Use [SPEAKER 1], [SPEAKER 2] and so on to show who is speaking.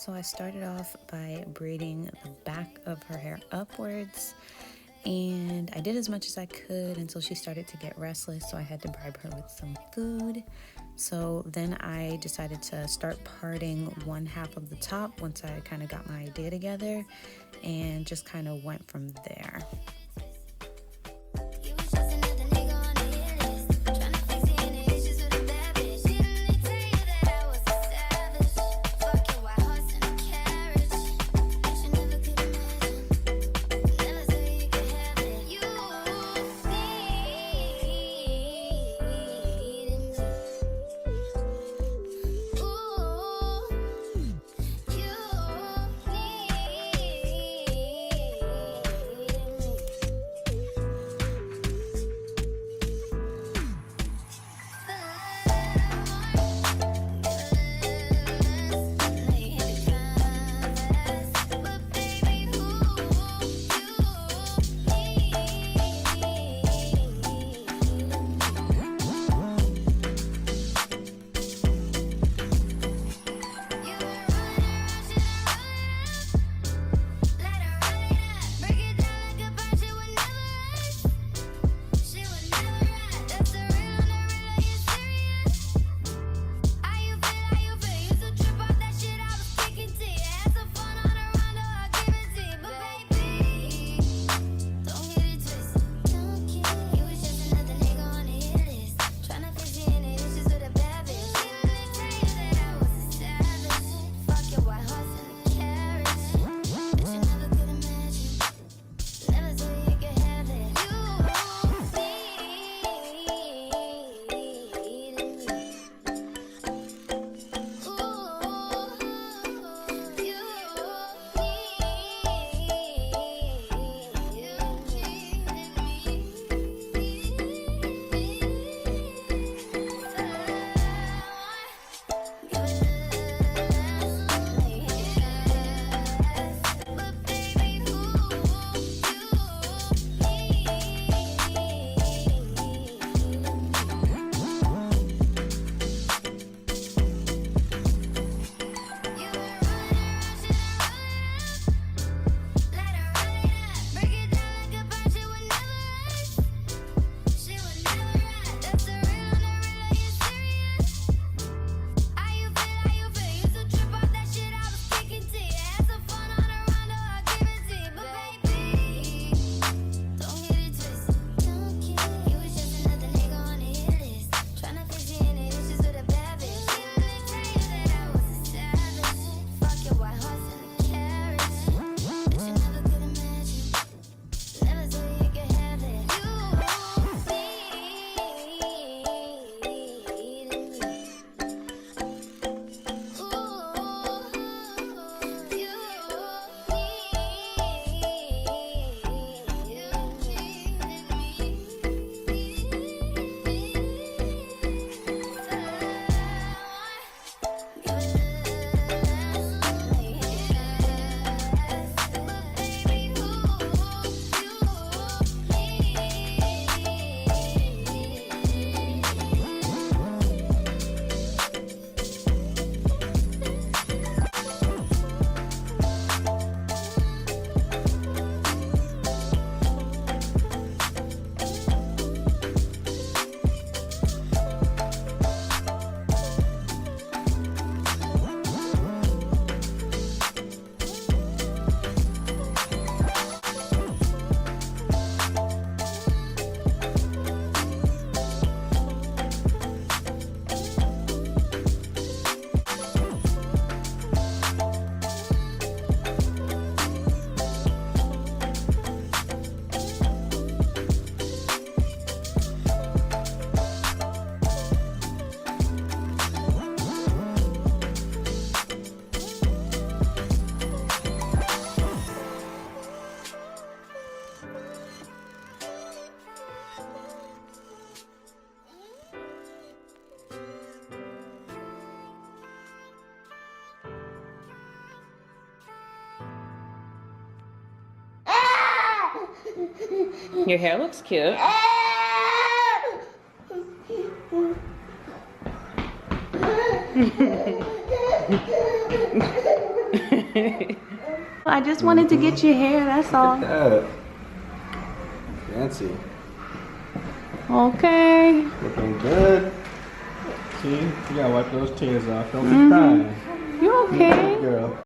[SPEAKER 1] So I started off by braiding the back of her hair upwards, and I did as much as I could until she started to get restless, so I had to bribe her with some food. So then I decided to start parting one half of the top once I kind of got my idea together, and just kind of went from there.
[SPEAKER 2] Your hair looks cute.
[SPEAKER 1] I just wanted to get your hair, that's all.
[SPEAKER 3] Look at that. Fancy.
[SPEAKER 1] Okay.
[SPEAKER 3] Looking good. See, you gotta wipe those tears off. Don't be crying.
[SPEAKER 1] You okay?
[SPEAKER 3] Girl.